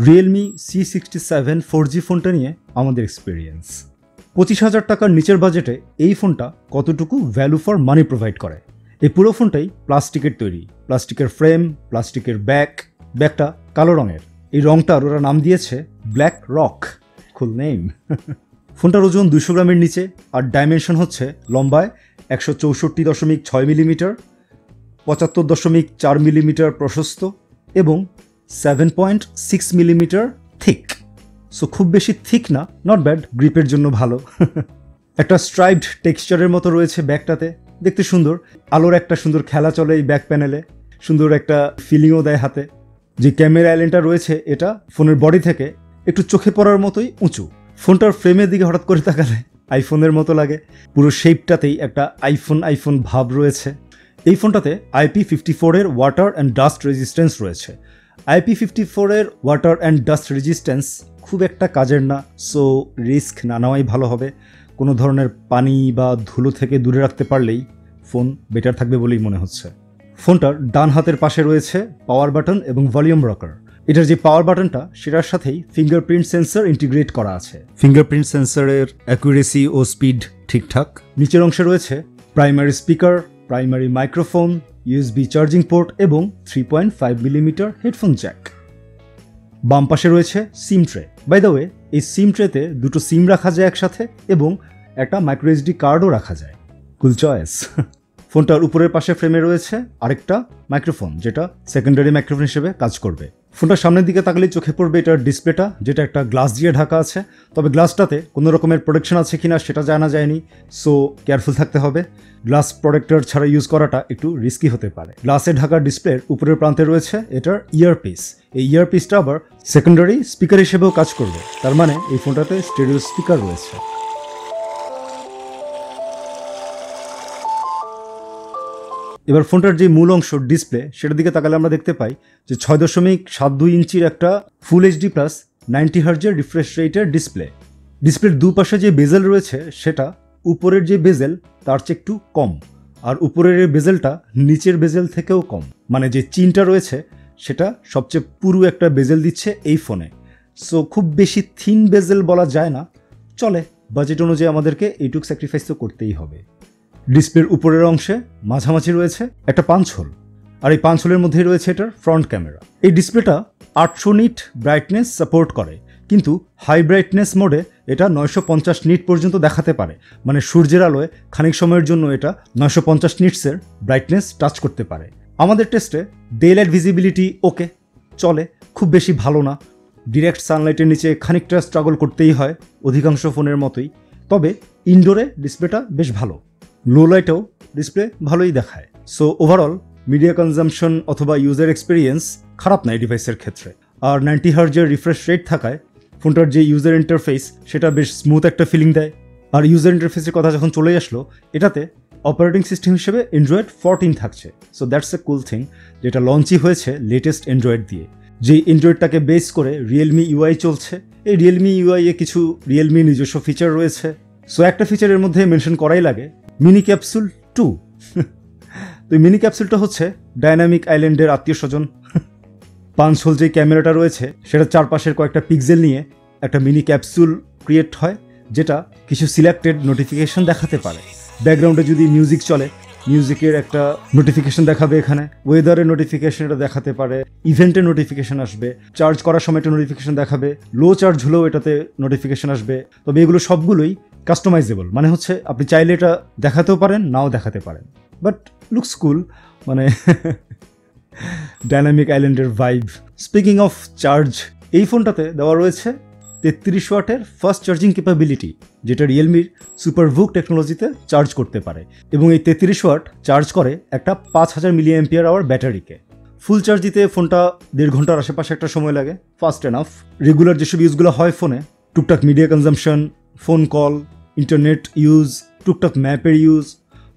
Realme C67 4G ফোনটা নিয়ে আমাদের এক্সপিরিয়েন্স। 25,000 টাকার নিচের বাজেটে এই ফোনটা কতটুকু ভ্যালু ফর মানি প্রোভাইড করে। এই পুরো ফোনটাই প্লাস্টিকের তৈরি, প্লাস্টিকের ফ্রেম, প্লাস্টিকের ব্যাকটা কালো রঙের। এই রঙটার ওরা নাম দিয়েছে ব্ল্যাক রক, কুল নেম। ফোনটার ওজন 200 গ্রামের নিচে, আর ডাইমেনশন হচ্ছে লম্বায় 164.6 মিলিমিটার, 75.4 মিলিমিটার প্রশস্ত এবং 7.6 মিলিমিটার থিক। সো খুব বেশি থিক না, নট ব্যাড, গ্রিপের জন্য ভালো। একটা স্ট্রাইপড টেক্সচারের মতো রয়েছে ব্যাকটাতে, দেখতে সুন্দর। আলোর একটা সুন্দর খেলা চলে এই ব্যাক প্যানেলে, সুন্দর একটা ফিলিংও দেয় হাতে। যে ক্যামেরা আইল্যান্ডটা রয়েছে এটা ফোনের বডি থেকে একটু চোখে পড়ার মতোই উঁচু। ফোনটার ফ্রেমের দিকে হঠাৎ করে তাকালে আইফোনের মতো লাগে। পুরো শেপটাতেই একটা আইফোন ভাব রয়েছে। এই ফোনটাতে IP54 এর ওয়াটার অ্যান্ড ডাস্ট রেজিস্ট্যান্স রয়েছে। IP54 এর ওয়াটার অ্যান্ড ডাস্ট রেজিস্ট্যান্স খুব একটা কাজের না, সো রিস্ক না নেওয়াই ভালো হবে। কোনো ধরনের পানি বা ধুলো থেকে দূরে রাখতে পারলেই ফোন বেটার থাকবে বলেই মনে হচ্ছে। ফোনটার ডান হাতের পাশে রয়েছে পাওয়ার বাটন এবং ভলিউম রকার। এটার যে পাওয়ার বাটনটা সেটার সাথেই ফিঙ্গারপ্রিন্ট সেন্সর ইন্টিগ্রেট করা আছে। ফিঙ্গারপ্রিন্ট সেন্সরের অ্যাকুরেসি ও স্পিড ঠিকঠাক। নিচের অংশে রয়েছে primary speaker, primary microphone, USB charging port এবং 3.5 মিলিমিটার হেডফোন জ্যাক। বাম পাশে রয়েছে SIM tray. By the way, এই সিম ট্রেতে দুটো সিম রাখা যায় একসাথে এবং একটা মাইক্রো SD কার্ডও রাখা যায়। কুল চয়েস। ফোনটার উপরের পাশে ফ্রেমে রয়েছে আরেকটা মাইক্রোফোন, যেটা সেকেন্ডারি মাইক্রোফোন হিসেবে কাজ করবে। ফোনটার সামনের দিকে তাকালেই চোখে পড়বে এটার ডিসপ্লেটা, যেটা একটা গ্লাস দিয়ে ঢাকা আছে। তবে গ্লাসটাতে কোনো রকমের প্রোটেকশন আছে কিনা সেটা জানা যায়নি, সো কেয়ারফুল থাকতে হবে। গ্লাস প্রোটেক্টর ছাড়া ইউজ করাটা একটু রিস্কি হতে পারে। গ্লাসে ঢাকা ডিসপ্লের উপরের প্রান্তে রয়েছে এটার ইয়ারপিস। এই ইয়ারপিসটা আবার সেকেন্ডারি স্পিকার হিসেবেও কাজ করবে, তার মানে এই ফোনটাতে স্টেরিও স্পিকার রয়েছে। এবার ফোনটার যে মূল অংশ ডিসপ্লে, সেটার দিকে তাকালে আমরা দেখতে পাই যে 6.72 ইঞ্চির একটা ফুল HD প্লাস 90 হার্জের রিফ্রেশ রেটের ডিসপ্লে। ডিসপ্লের দুপাশে যে বেজেল রয়েছে সেটা উপরের যে বেজেল তার চেয়ে একটু কম, আর উপরের বেজেলটা নিচের বেজেল থেকেও কম। মানে যে চিনটা রয়েছে সেটা সবচেয়ে পুরু একটা বেজেল দিচ্ছে এই ফোনে। সো খুব বেশি থিন বেজেল বলা যায় না, চলে। বাজেট অনুযায়ী আমাদেরকে এইটুক স্যাক্রিফাইস তো করতেই হবে। ডিসপ্লের উপরের অংশে মাঝামাঝি রয়েছে একটা পাঞ্চ হোল, আর এই পাঞ্চ হোলের মধ্যেই রয়েছে এটার ফ্রন্ট ক্যামেরা। এই ডিসপ্লেটা 800 নিট ব্রাইটনেস সাপোর্ট করে, কিন্তু হাই ব্রাইটনেস মোডে এটা 950 নিট পর্যন্ত দেখাতে পারে। মানে সূর্যের আলোয় খানিক সময়ের জন্য এটা 950 নিটসের ব্রাইটনেস টাচ করতে পারে। আমাদের টেস্টে ডে লাইট ভিজিবিলিটি ওকে, চলে, খুব বেশি ভালো না। ডিরেক্ট সানলাইটের নিচে খানিকটা স্ট্রাগল করতেই হয় অধিকাংশ ফোনের মতোই। তবে ইনডোরে ডিসপ্লেটা বেশ ভালো, লো লাইটেও ডিসপ্লে ভালোই দেখায়। সো ওভারঅল মিডিয়া কনজামশন অথবা ইউজার এক্সপিরিয়েন্স খারাপ না এই ডিভাইসের ক্ষেত্রে। আর 90 হার্জের রিফ্রেশ রেট থাকায় ফোনটার যে ইউজার ইন্টারফেস সেটা বেশ স্মুথ একটা ফিলিং দেয়। আর ইউজার ইন্টারফেসের কথা যখন চলে আসলো, এটাতে অপারেটিং সিস্টেম হিসেবে অ্যান্ড্রয়েড 14 থাকছে। So that's a cool thing, যেটা লঞ্চই হয়েছে লেটেস্ট অ্যান্ড্রয়েড দিয়ে। যে অ্যান্ড্রয়েডটাকে বেস করে রিয়েলমি UI চলছে। এই রিয়েলমি UI এ কিছু রিয়েলমি নিজস্ব ফিচার রয়েছে। সো একটা ফিচারের মধ্যে মেনশন করাই লাগে, মিনি ক্যাপসুল 2। তো মিনি ক্যাপসুলটা হচ্ছে ডাইনামিক আইল্যান্ডের আত্মীয় স্বজন। পাঞ্চ হোল যে ক্যামেরাটা রয়েছে সেটা চারপাশের কয়েকটা পিক্সেল নিয়ে একটা মিনি ক্যাপসুল ক্রিয়েট হয়, যেটা কিছু সিলেক্টেড নোটিফিকেশন দেখাতে পারে। ব্যাকগ্রাউন্ডে যদি মিউজিক চলে, মিউজিকের একটা নোটিফিকেশন দেখাবে, এখানে ওয়েদারের নোটিফিকেশন এটা দেখাতে পারে, ইভেন্টের নোটিফিকেশন আসবে, চার্জ করার সময় একটা নোটিফিকেশন দেখাবে, লো চার্জ হলেও এটাতে নোটিফিকেশন আসবে। তবে এগুলো সবগুলোই কাস্টমাইজেবল, মানে হচ্ছে আপনি চাইলে এটা দেখাতেও পারেন, নাও দেখাতে পারেন, বাট লুকস কুল, মানে ডাইনামিক আইল্যান্ডের ভাইব। স্পিকিং অফ চার্জ, এই ফোনটাতে দেওয়া রয়েছে 33 ওয়াটের ফাস্ট চার্জিং ক্যাপাবিলিটি, যেটা রিয়েলমির সুপারভুক টেকনোলজিতে চার্জ করতে পারে। এবং এই 33 ওয়াট চার্জ করে একটা 5000 mAh ব্যাটারিকে। ফুল চার্জ দিতে ফোনটা 1.5 ঘন্টার আশেপাশে একটা সময় লাগে, ফাস্ট এনাফ। রেগুলার যেসব ইউজগুলো হয় ফোনে, টুকটাক media consumption, phone call, internet use, টুকটাক ম্যাপের ইউজ,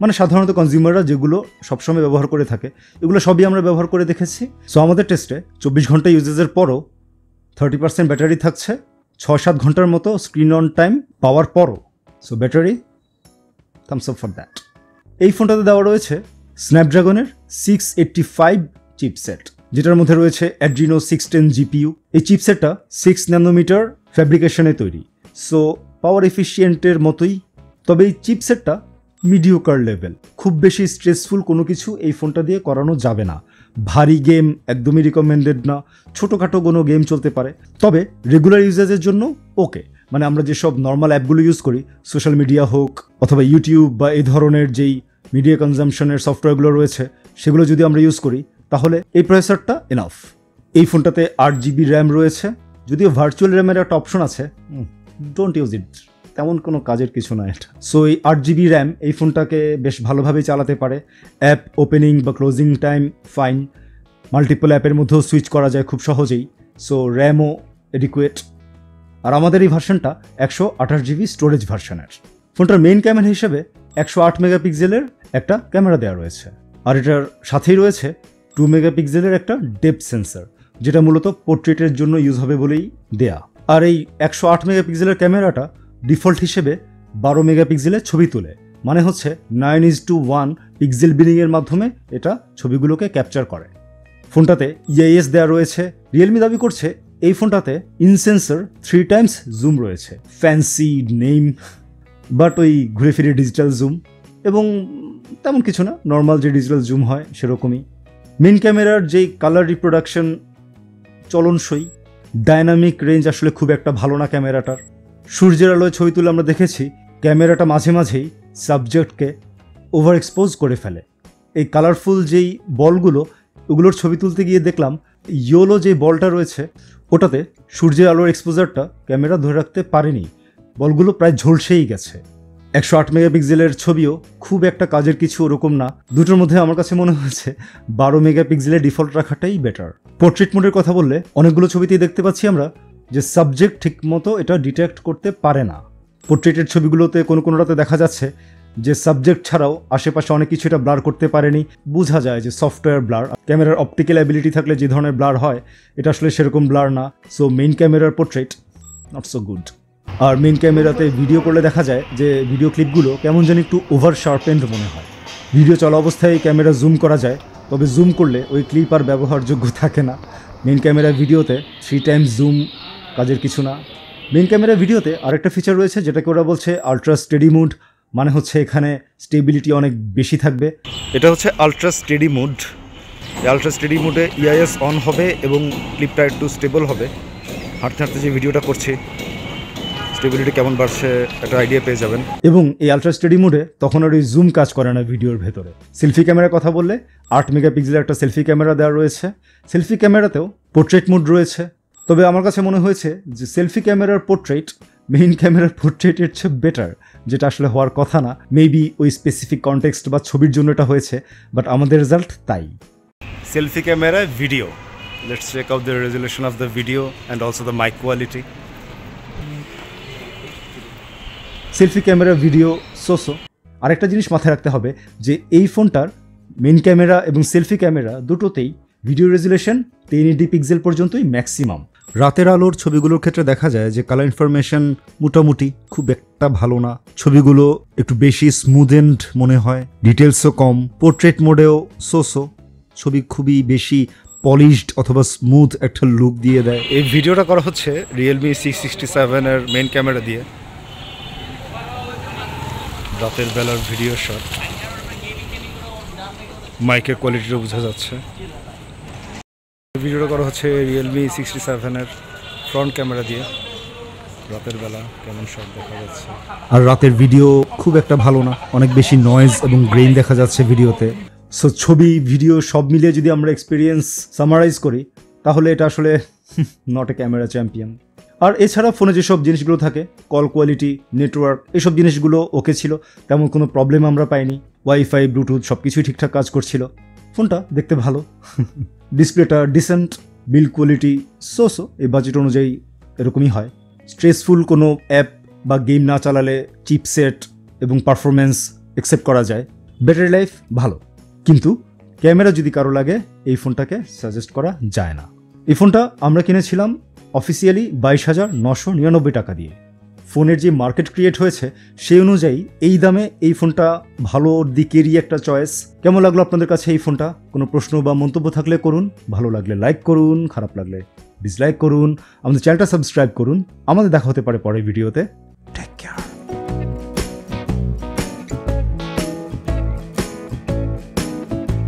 মানে সাধারণত কনজিউমাররা যেগুলো সবসময় ব্যবহার করে থাকে, এগুলো সবই আমরা ব্যবহার করে দেখেছি। সো আমাদের টেস্টে 24 ঘন্টা ইউজেজের পরও 30% ব্যাটারি থাকছে, 6-7 ঘন্টার মতো স্ক্রিন অন টাইম পাওয়ার পরও। So battery thumbs up for that. এই ফোনটাতে দেওয়া রয়েছে স্ন্যাপড্রাগনের 685 চিপসেট। যেটার মধ্যে রয়েছে Adreno 610 GPU। এই চিপসেটটা 6 ন্যানোমিটার ফ্যাব্রিকেশনে তৈরি, সো পাওয়ার এফিশিয়েন্টের মতোই। তবে এই চিপসেটটা মিডিওকার লেভেল, খুব বেশি স্ট্রেসফুল কোনো কিছু এই ফোনটা দিয়ে করানো যাবে না। ভারী গেম একদমই রিকমেন্ডেড না, ছোটোখাটো কোনো গেম চলতে পারে, তবে রেগুলার ইউজেজের জন্য ওকে। মানে আমরা যেসব নর্মাল অ্যাপগুলো ইউজ করি, সোশ্যাল মিডিয়া হোক অথবা ইউটিউব বা এই ধরনের যেই মিডিয়া কনজামশনের সফটওয়্যারগুলো রয়েছে, সেগুলো যদি আমরা ইউজ করি তাহলে এই প্রসেসরটা এনাফ। এই ফোনটাতে 8GB র্যাম রয়েছে, যদিও ভার্চুয়াল র্যামের একটা অপশন আছে, ডোন্ট ইউজ ইট, তেমন কোনো কাজের কিছু না এটা। সো এই 8GB র্যাম এই ফোনটাকে বেশ ভালোভাবেই চালাতে পারে। অ্যাপ ওপেনিং বা ক্লোজিং টাইম ফাইন, মাল্টিপল অ্যাপের মধ্যেও সুইচ করা যায় খুব সহজেই, সো র্যামও এডিকুয়েট। আর আমাদের এই ভার্সনটা 128GB স্টোরেজ ভার্সনের। ফোনটার মেইন ক্যামেরা হিসেবে 108 মেগাপিক্সেলের একটা ক্যামেরা দেওয়া রয়েছে, আর এটার সাথেই রয়েছে 2 মেগাপিক্সেলের একটা ডেপথ সেন্সর, যেটা মূলত পোর্ট্রেটের জন্য ইউজ হবে বলেই দেয়া। আর এই 108 মেগাপিক্সেলের ক্যামেরাটা ডিফল্ট হিসেবে 12 মেগাপিক্সেলের ছবি তোলে, মানে হচ্ছে 9:1 পিক্সেল বিনিংয়ের মাধ্যমে এটা ছবিগুলোকে ক্যাপচার করে। ফোনটাতে EIS দেওয়া রয়েছে। রিয়েলমি দাবি করছে এই ফোনটাতে ইনসেন্সর 3 টাইমস জুম রয়েছে। ফ্যান্সি নেম, বাট ওই ঘুরে ফিরে ডিজিটাল জুম, এবং তেমন কিছু না, নর্মাল যে ডিজিটাল জুম হয় সেরকমই। মেন ক্যামেরার যেই কালার রিপ্রোডাকশন চলনসই, ডায়নামিক রেঞ্জ আসলে খুব একটা ভালো না ক্যামেরাটার। সূর্যের আলোয় ছবি তুলে আমরা দেখেছি ক্যামেরাটা মাঝে মাঝেই সাবজেক্টকে ওভার এক্সপোজ করে ফেলে। এই কালারফুল যেই বলগুলো, ওগুলোর ছবি তুলতে গিয়ে দেখলাম ইয়েলো যে বলটা রয়েছে ওটাতে সূর্যের আলোর এক্সপোজারটা ক্যামেরা ধরে রাখতে পারেনি, বলগুলো প্রায় ঝলসেই গেছে। 108 মেগাপিক্সেলের ছবিও খুব একটা কাজের কিছু ওরকম না। দুটোর মধ্যে আমার কাছে মনে হয়েছে 12 মেগাপিক্সেলের ডিফল্ট রাখাটাই বেটার। পোর্ট্রেট মোডের কথা বললে অনেকগুলো ছবিতেই দেখতে পাচ্ছি আমরা যে সাবজেক্ট ঠিক মতো এটা ডিটেক্ট করতে পারে না। পোর্ট্রেটের ছবিগুলোতে কোনোটাতে দেখা যাচ্ছে যে সাবজেক্ট ছাড়াও আশেপাশে অনেক কিছু এটা ব্লার করতে পারেনি। বোঝা যায় যে সফটওয়্যার ব্লার। ক্যামেরার অপটিক্যাল অ্যাবিলিটি থাকলে যে ধরনের ব্লার হয় এটা আসলে সেরকম ব্লার না। সো মেইন ক্যামেরার পোর্ট্রেট নট সো গুড। আর মেইন ক্যামেরাতে ভিডিও করলে দেখা যায় যে ভিডিও ক্লিপগুলো কেমন যেন একটু ওভার শার্পেন্ড মনে হয়। ভিডিও চলা অবস্থায় ক্যামেরা জুম করা যায়, তবে জুম করলে ওই ক্লিপ আর ব্যবহারযোগ্য থাকে না। মেইন ক্যামেরা ভিডিওতে 3 টাইমস জুম কাজের কিছু না। মেইন ক্যামেরা ভিডিওতে আরেকটা ফিচার রয়েছে যেটাকে ওরা বলছে আলট্রা স্টেডি মুড, মানে হচ্ছে এখানে স্টেবিলিটি অনেক বেশি থাকবে। এটা হচ্ছে আলট্রা স্টেডি মুড। এই আলট্রা স্টেডি মুডে EIS অন হবে এবং ক্লিপটা একটু স্টেবল হবে। হাঁটতে হাঁটতে যে ভিডিওটা করছি স্টেবিলিটি কেমন বাড়ছে একটা আইডিয়া পেয়ে যাবেন। এবং এই আলট্রা স্টেডি মোডে তখন আর ওই জুম কাজ করে না ভিডিওর ভেতরে। সেলফি ক্যামেরার কথা বললে 8 মেগাপিক্সেলের একটা সেলফি ক্যামেরা দেওয়া রয়েছে। সেলফি ক্যামেরাতেও পোর্ট্রেট মোড রয়েছে, তবে আমার কাছে মনে হয়েছে যে সেলফি ক্যামেরার পোর্ট্রেট মেইন ক্যামেরার পোর্ট্রেটের চেয়ে বেটার, যেটা আসলে হওয়ার কথা না। মেবি ওই স্পেসিফিক কনটেক্সট বা ছবির জন্য এটা হয়েছে, বাট আমাদের রেজাল্ট তাই। Selfie camera video, let's check out the resolution of the video and also the mic quality. Selfie camera video so so. আরেকটা জিনিস মাথায় রাখতে হবে যে এই ফোনটার মেইন ক্যামেরা এবং সেলফি ক্যামেরা দুটোতেই ভিডিও রেজুলেশন 1080 পিক্সেল পর্যন্তই ম্যাক্সিমাম। রাতের আলোর ছবিগুলোর ক্ষেত্রে দেখা যায় যে কালার ইনফরমেশন মোটামুটি খুব একটা ভালো না। ছবিগুলো একটু বেশি স্মুথেন্ড মনে হয়, ডিটেলসও কম। পোর্ট্রেট মোডেও সোসো, ছবি খুবই বেশি পলিশড অথবা স্মুথ একটা লুক দিয়ে দেয়। এই ভিডিওটা করা হচ্ছে রিয়েলমি 667 এর মেইন ক্যামেরা দিয়ে। রাতের বেলার ভিডিও শট, মাইকের কোয়ালিটিটা বোঝা যাচ্ছে। ভিডিওটা করা হচ্ছে রিয়েলমি 67 এর ফ্রন্ট ক্যামেরা দিয়ে। রাতের বেলা কেমন শট দেখা যাচ্ছে। আর রাতের ভিডিও খুব একটা ভালো না, অনেক বেশি নয়েজ এবং গ্রেইন দেখা যাচ্ছে ভিডিওতে। সো ছবি ভিডিও সব মিলিয়ে যদি আমরা এক্সপিরিয়েন্স সামারাইজ করি তাহলে এটা আসলে নট এ ক্যামেরা চ্যাম্পিয়ন। আর এছাড়া ফোনে যেসব জিনিসগুলো থাকে, কল কোয়ালিটি, নেটওয়ার্ক, এসব জিনিসগুলো ওকে ছিল, তেমন কোনো প্রবলেম আমরা পাইনি। ওয়াইফাই, ব্লুটুথ সব কিছুই ঠিকঠাক কাজ করছিল। ফোনটা দেখতে ভালো, ডিসপ্লেটা ডিসেন্ট, বিল্ড কোয়ালিটি সোসো এই বাজেট অনুযায়ী এরকমই হয়। স্ট্রেসফুল কোনো অ্যাপ বা গেম না চালালে চিপসেট এবং পারফরমেন্স অ্যাকসেপ্ট করা যায়। ব্যাটারি লাইফ ভালো, কিন্তু ক্যামেরা যদি কারো লাগে এই ফোনটাকে সাজেস্ট করা যায় না। এই ফোনটা আমরা কিনেছিলাম অফিসিয়ালি 22,999 টাকা দিয়ে। ফোনের যে মার্কেট ক্রিয়েট হয়েছে সেই অনুযায়ী এই দামে এই ফোনটা ভালো দিকেরই একটা চয়েস। কেমন লাগলো আপনাদের কাছে এই ফোনটা? কোনো প্রশ্ন বা মন্তব্য থাকলে করুন, ভালো লাগলে লাইক করুন, খারাপ লাগলে ডিসলাইক করুন, আমাদের চ্যানেলটা সাবস্ক্রাইব করুন। আমাদের দেখা হতে পারে পরের ভিডিওতে।